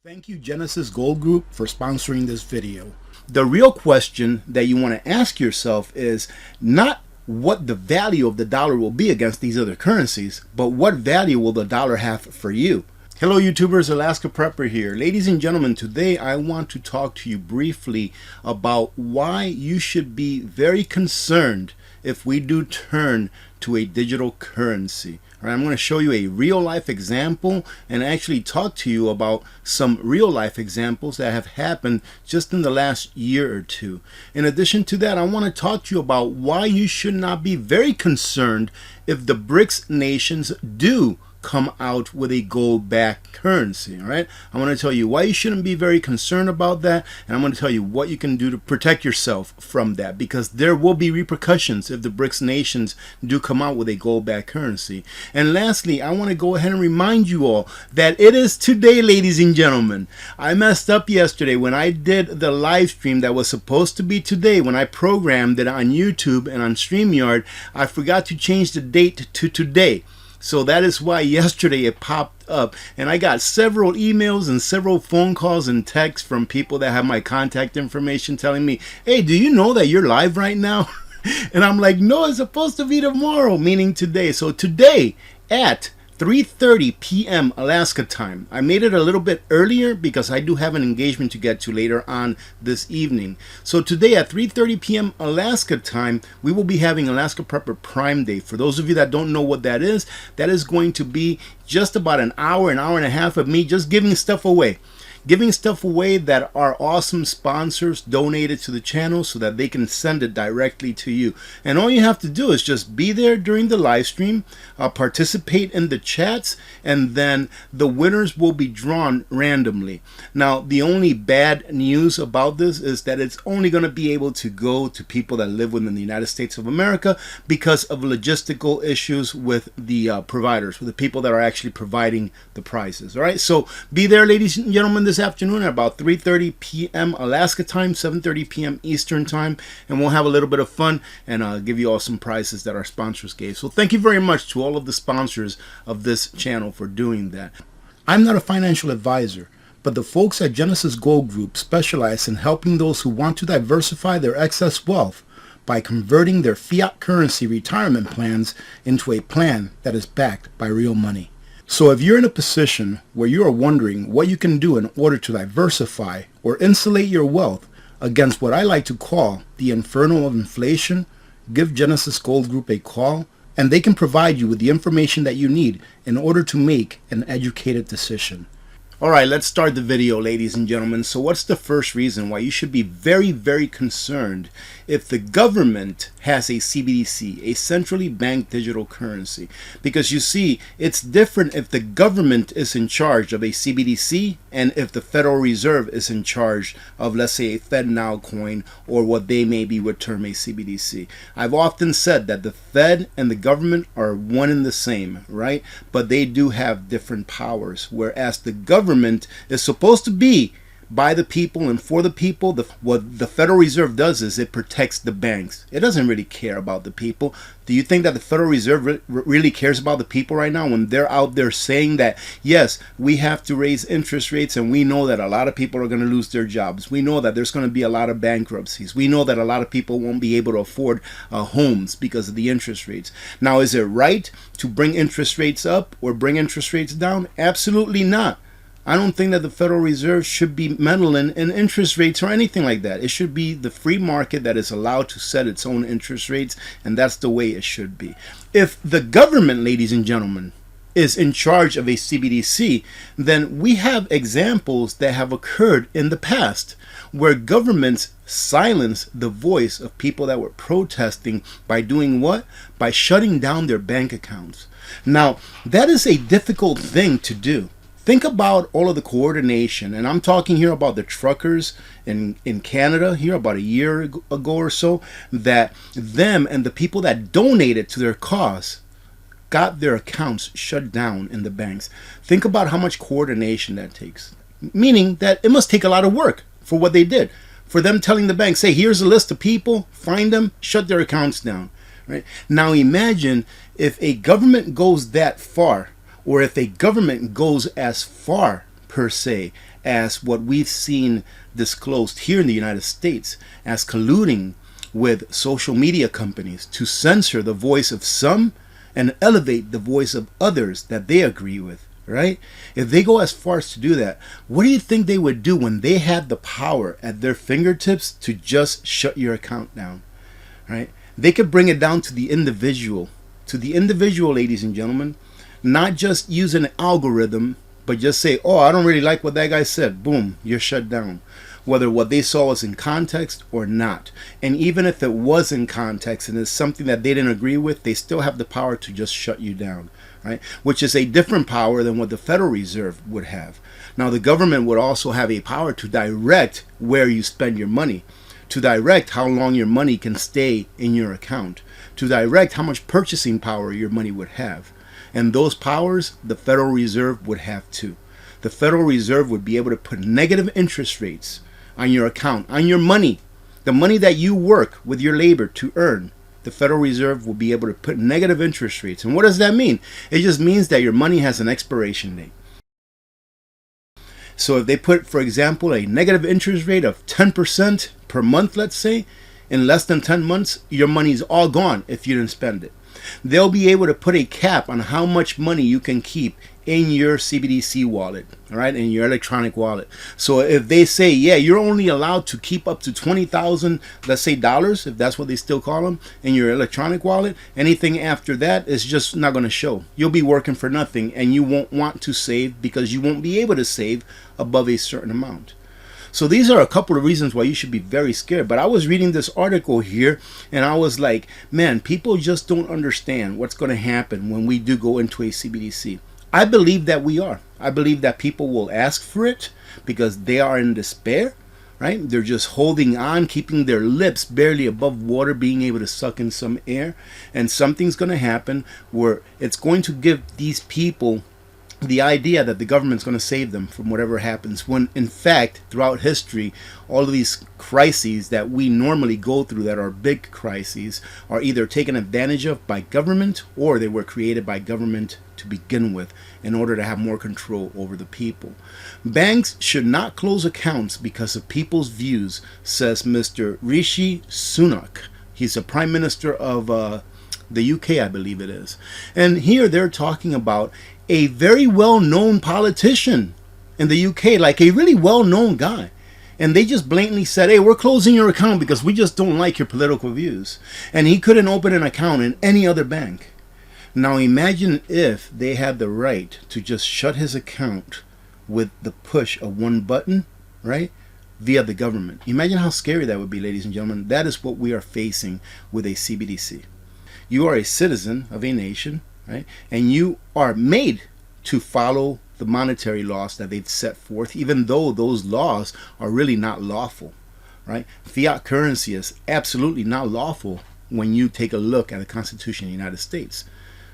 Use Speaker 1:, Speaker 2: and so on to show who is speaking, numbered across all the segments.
Speaker 1: Thank you, Genesis Gold Group, for sponsoring this video. The real question that you want to ask yourself is not what the value of the dollar will be against these other currencies, but what value will the dollar have for you? Hello YouTubers, Alaska Prepper here. Ladies and gentlemen, today I want to talk to you briefly about why you should be very concerned if we do turn to a digital currency. All right, I'm going to show you a real life example and actually talk to you about some real life examples that have happened just in the last year or two. In addition to that, I want to talk to you about why you should not be very concerned if the BRICS nations do come out with a gold-backed currency. All right, I want to tell you why you shouldn't be very concerned about that, and I'm going to tell you what you can do to protect yourself from that, because there will be repercussions if the BRICS nations do come out with a gold-backed currency. And lastly, I want to go ahead and remind you all that it is today, ladies and gentlemen. I messed up yesterday when I did the live stream that was supposed to be today. When I programmed it on YouTube and on StreamYard, I forgot to change the date to today. So that is why yesterday it popped up, and I got several emails and several phone calls and texts from people that have my contact information telling me, hey, do you know that you're live right now? And I'm like, no, it's supposed to be tomorrow, meaning today. So today at 3:30 p.m. Alaska time. I made it a little bit earlier because I do have an engagement to get to later on this evening. So today at 3:30 p.m. Alaska time, we will be having Alaska Prepper Prime Day. For those of you that don't know what that is going to be just about an hour and a half of me just giving stuff away. Giving stuff away that our awesome sponsors donated to the channel so that they can send it directly to you. And all you have to do is just be there during the live stream, participate in the chats, and then the winners will be drawn randomly. Now, the only bad news about this is that it's only going to be able to go to people that live within the United States of America because of logistical issues with the providers, with the people that are actually providing the prizes. All right, so be there, ladies and gentlemen, this afternoon at about 3:30 p.m. Alaska time, 7:30 p.m. Eastern time, and we'll have a little bit of fun and give you all some prizes that our sponsors gave. So thank you very much to all of the sponsors of this channel for doing that. I'm not a financial advisor, but the folks at Genesis Gold Group specialize in helping those who want to diversify their excess wealth by converting their fiat currency retirement plans into a plan that is backed by real money. So if you're in a position where you are wondering what you can do in order to diversify or insulate your wealth against what I like to call the inferno of inflation, give Genesis Gold Group a call and they can provide you with the information that you need in order to make an educated decision. All right, let's start the video, ladies and gentlemen. So what's the first reason why you should be very, very concerned if the government has a CBDC, a centrally banked digital currency? Because you see, it's different if the government is in charge of a CBDC and if the Federal Reserve is in charge of, let's say, a FEDNOW coin or what they maybe would term a CBDC. I've often said that the Fed and the government are one and the same, right? But they do have different powers, whereas the government is supposed to be by the people and for the people. What the Federal Reserve does is it protects the banks. It doesn't really care about the people. Do you think that the Federal Reserve really cares about the people right now when they're out there saying that, yes, we have to raise interest rates and we know that a lot of people are going to lose their jobs. We know that there's going to be a lot of bankruptcies. We know that a lot of people won't be able to afford homes because of the interest rates. Now, is it right to bring interest rates up or bring interest rates down? Absolutely not. I don't think that the Federal Reserve should be meddling in interest rates or anything like that. It should be the free market that is allowed to set its own interest rates, and that's the way it should be. If the government, ladies and gentlemen, is in charge of a CBDC, then we have examples that have occurred in the past where governments silence the voice of people that were protesting by doing what? By shutting down their bank accounts. Now, that is a difficult thing to do. Think about all of the coordination, and I'm talking here about the truckers in Canada here about a year ago or so, that them and the people that donated to their cause got their accounts shut down in the banks. Think about how much coordination that takes, meaning that it must take a lot of work for what they did. For them telling the banks, hey, here's a list of people, find them, shut their accounts down. Right? Now imagine if a government goes that far, or if a government goes as far per se as what we've seen disclosed here in the United States as colluding with social media companies to censor the voice of some and elevate the voice of others that they agree with, right? If they go as far as to do that, what do you think they would do when they had the power at their fingertips to just shut your account down, right? They could bring it down to the individual, ladies and gentlemen, not just use an algorithm, but just say, oh, I don't really like what that guy said. Boom, you're shut down. Whether what they saw was in context or not. And even if it was in context and it's something that they didn't agree with, they still have the power to just shut you down, right? Which is a different power than what the Federal Reserve would have. Now, the government would also have a power to direct where you spend your money, to direct how long your money can stay in your account, to direct how much purchasing power your money would have. And those powers, the Federal Reserve would have too. The Federal Reserve would be able to put negative interest rates on your account, on your money, the money that you work with your labor to earn. The Federal Reserve will be able to put negative interest rates. And what does that mean? It just means that your money has an expiration date. So if they put, for example, a negative interest rate of 10% per month, let's say, in less than 10 months, your money's all gone if you didn't spend it. They'll be able to put a cap on how much money you can keep in your CBDC wallet, all right, in your electronic wallet. So if they say, yeah, you're only allowed to keep up to 20,000, let's say dollars, if that's what they still call them, in your electronic wallet, anything after that is just not going to show. You'll be working for nothing, and you won't want to save because you won't be able to save above a certain amount. So these are a couple of reasons why you should be very scared. But I was reading this article here and I was like, man, people just don't understand what's going to happen when we do go into a CBDC. I believe that we are. I believe that people will ask for it because they are in despair, right? They're just holding on, keeping their lips barely above water, being able to suck in some air. And something's going to happen where it's going to give these people the idea that the government's going to save them from whatever happens, when in fact throughout history all of these crises that we normally go through that are big crises are either taken advantage of by government or they were created by government to begin with in order to have more control over the people. Banks should not close accounts because of people's views, says Mr. Rishi Sunak. He's the Prime Minister of the UK, I believe it is. And here they're talking about a very well-known politician in the UK, like a really well-known guy. And they just blatantly said, hey, we're closing your account because we just don't like your political views. And he couldn't open an account in any other bank. Now imagine if they had the right to just shut his account with the push of one button, right? Via the government. Imagine how scary that would be, ladies and gentlemen. That is what we are facing with a CBDC. You are a citizen of a nation, right? And you are made to follow the monetary laws that they've set forth, even though those laws are really not lawful, right? Fiat currency is absolutely not lawful when you take a look at the Constitution of the United States.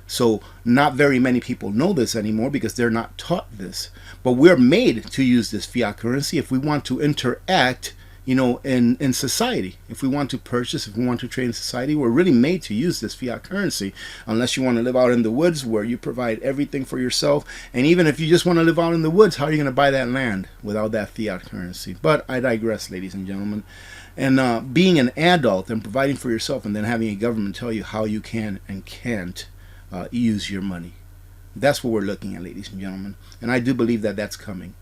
Speaker 1: So not very many people know this anymore because they're not taught this. But we're made to use this fiat currency if we want to interact, you know, in society. If we want to purchase, if we want to trade in society, we're really made to use this fiat currency. Unless you want to live out in the woods where you provide everything for yourself. And even if you just want to live out in the woods, how are you going to buy that land without that fiat currency? But I digress, ladies and gentlemen. And being an adult and providing for yourself and then having a government tell you how you can and can't use your money. That's what we're looking at, ladies and gentlemen. And I do believe that that's coming.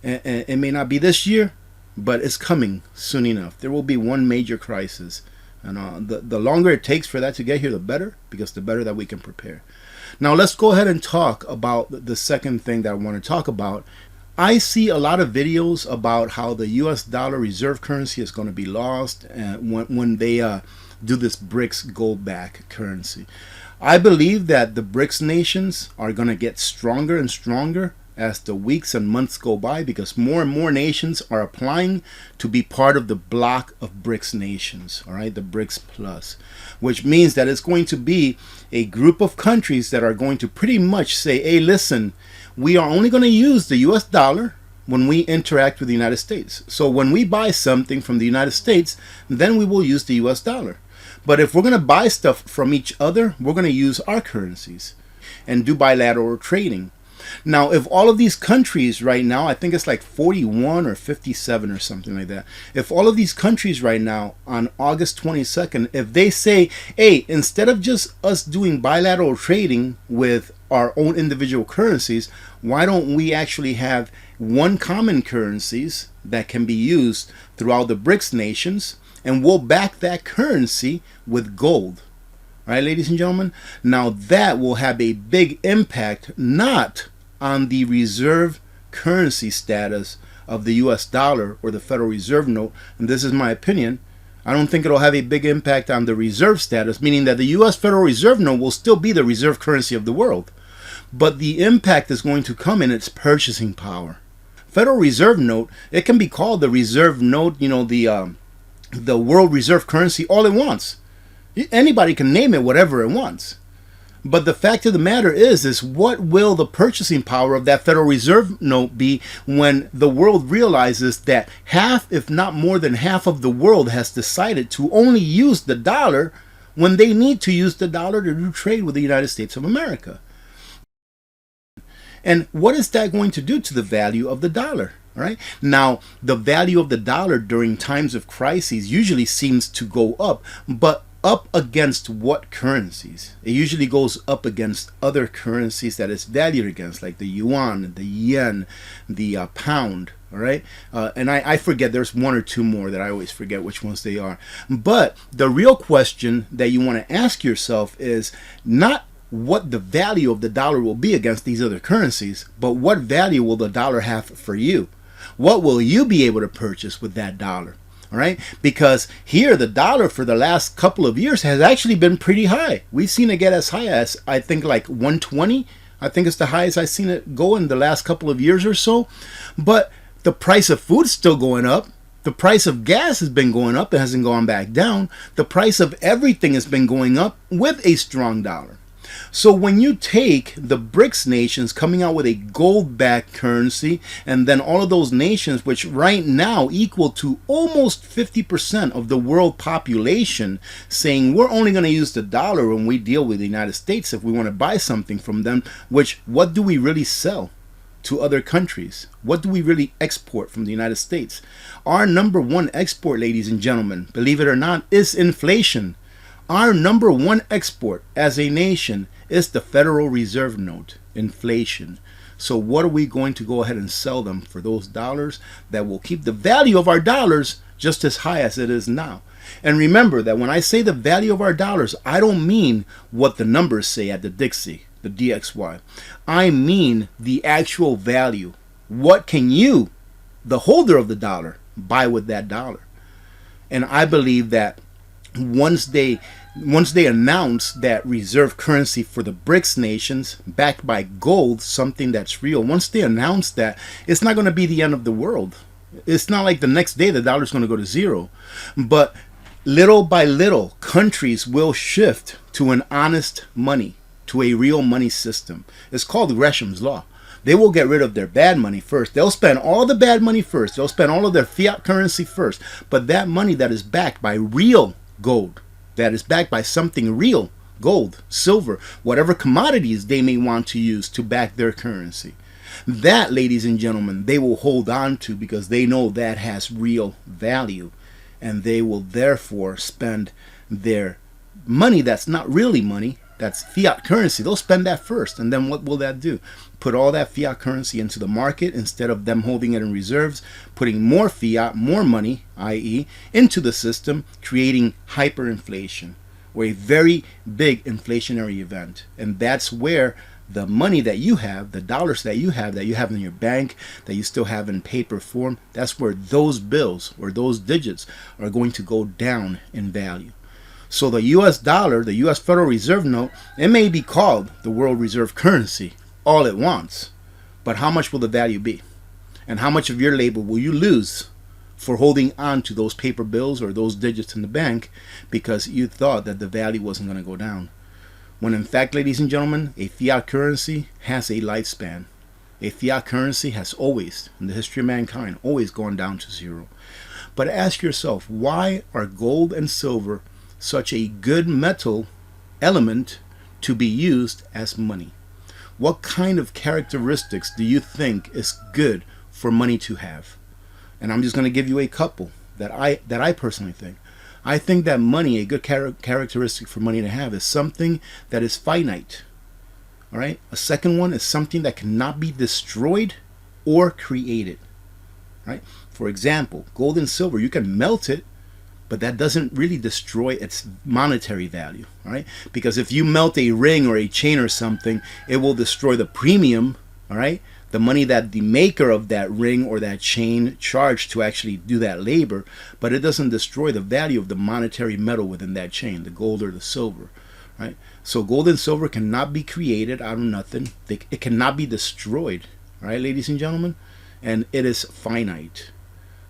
Speaker 1: And it may not be this year, but it's coming soon enough. There will be one major crisis. And the longer it takes for that to get here, the better, because the better that we can prepare. Now, let's go ahead and talk about the second thing that I want to talk about. I see a lot of videos about how the US dollar reserve currency is going to be lost when they do this BRICS gold-backed currency. I believe that the BRICS nations are going to get stronger and stronger as the weeks and months go by, because more and more nations are applying to be part of the block of BRICS nations, all right, the BRICS Plus, which means that it's going to be a group of countries that are going to pretty much say, hey, listen, we are only going to use the US dollar when we interact with the United States. So when we buy something from the United States, then we will use the US dollar. But if we're going to buy stuff from each other, we're going to use our currencies and do bilateral trading. Now, if all of these countries right now, I think it's like 41 or 57 or something like that. If all of these countries right now on August 22nd, if they say, hey, instead of just us doing bilateral trading with our own individual currencies, why don't we actually have one common currencies that can be used throughout the BRICS nations, and we'll back that currency with gold. All right, ladies and gentlemen, now that will have a big impact not on the reserve currency status of the US dollar or the Federal Reserve note, and this is my opinion. I don't think it'll have a big impact on the reserve status, meaning that the US Federal Reserve note will still be the reserve currency of the world. But the impact is going to come in its purchasing power. Federal Reserve note, it can be called the reserve note, the world reserve currency all it wants. Anybody can name it whatever it wants. But the fact of the matter is what will the purchasing power of that Federal Reserve note be when the world realizes that half, if not more than half of the world has decided to only use the dollar when they need to use the dollar to do trade with the United States of America? And what is that going to do to the value of the dollar? All right. Now, the value of the dollar during times of crises usually seems to go up, but up against what currencies? It usually goes up against other currencies that it's valued against, like the yuan, the yen, the pound. All right. And I forget, there's one or two more that I always forget which ones they are. But the real question that you want to ask yourself is not what the value of the dollar will be against these other currencies, but what value will the dollar have for you? What will you be able to purchase with that dollar? All right, because here the dollar for the last couple of years has actually been pretty high. We've seen it get as high as, I think, like 120. I think it's the highest I've seen it go in the last couple of years or so. But the price of food is still going up. The price of gas has been going up. It hasn't gone back down. The price of everything has been going up with a strong dollar. So when you take the BRICS nations coming out with a gold-backed currency, and then all of those nations, which right now equal to almost 50% of the world population, saying we're only going to use the dollar when we deal with the United States if we want to buy something from them, which what do we really sell to other countries? What do we really export from the United States? Our number one export, ladies and gentlemen, believe it or not, is inflation. Our number one export as a nation is the Federal Reserve note, inflation. So what are we going to go ahead and sell them for those dollars that will keep the value of our dollars just as high as it is now? And remember that when I say the value of our dollars, I don't mean what the numbers say at the Dixie, the DXY. I mean the actual value. What can you, the holder of the dollar, buy with that dollar? And I believe that once they announce that reserve currency for the BRICS nations backed by gold, something that's real, once they announce that, it's not going to be the end of the world. It's not like the next day the dollar's going to go to zero. But little by little, countries will shift to an honest money, to a real money system. It's called Gresham's Law. They will get rid of their bad money first. They'll spend all the bad money first. They'll spend all of their fiat currency first. But that money that is backed by real gold, that is backed by something real, gold, silver, whatever commodities they may want to use to back their currency, that, ladies and gentlemen, they will hold on to because they know that has real value, and they will therefore spend their money that's not really money, that's fiat currency. They'll spend that first, and then what will that do? Put all that fiat currency into the market instead of them holding it in reserves, putting more fiat, more money, i.e., into the system, creating hyperinflation or a very big inflationary event. And that's where the money that you have, the dollars that you have in your bank, that you still have in paper form, that's where those bills or those digits are going to go down in value. So the US dollar, the US Federal Reserve note, it may be called the world reserve currency all at once, but how much will the value be? And how much of your labor will you lose for holding on to those paper bills or those digits in the bank because you thought that the value wasn't going to go down? When in fact, ladies and gentlemen, a fiat currency has a lifespan. A fiat currency has always, in the history of mankind, always gone down to zero. But ask yourself, why are gold and silver such a good metal element to be used as money? What kind of characteristics do you think is good for money to have? And I'm just going to give you a couple that I personally think. I think that money, a good characteristic for money to have, is something that is finite. All right. A second one is something that cannot be destroyed or created. Right. For example, gold and silver, you can melt it, but that doesn't really destroy its monetary value. All right. Because if you melt a ring or a chain or something, it will destroy the premium. All right. The money that the maker of that ring or that chain charged to actually do that labor, but it doesn't destroy the value of the monetary metal within that chain, the gold or the silver, right? So gold and silver cannot be created out of nothing. It cannot be destroyed, right, ladies and gentlemen? And it is finite.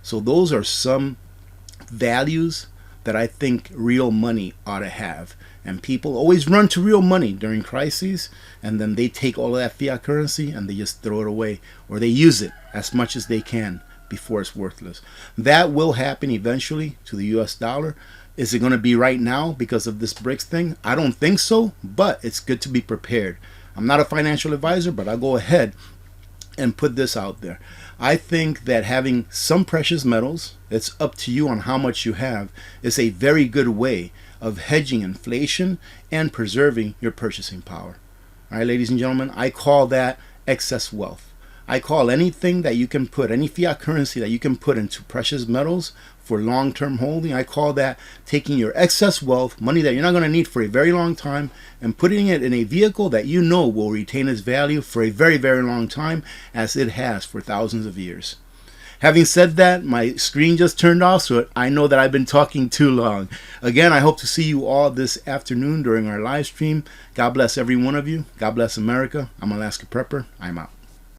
Speaker 1: So those are some values that I think real money ought to have. And people always run to real money during crises, and then they take all of that fiat currency and they just throw it away, or they use it as much as they can before it's worthless. That will happen eventually to the US dollar. Is it going to be right now because of this BRICS thing? I don't think so, but it's good to be prepared. I'm not a financial advisor, but I'll go ahead and put this out there. I think that having some precious metals, it's up to you on how much you have, is a very good way of hedging inflation and preserving your purchasing power. All right, ladies and gentlemen, I call that excess wealth. I call anything that you can put, any fiat currency that you can put into precious metals for long-term holding, I call that taking your excess wealth, money that you're not going to need for a very long time, and putting it in a vehicle that you know will retain its value for a very, very long time, as it has for thousands of years. Having said that, my screen just turned off, so I know that I've been talking too long. Again, I hope to see you all this afternoon during our live stream. God bless every one of you. God bless America. I'm Alaska Prepper. I'm out.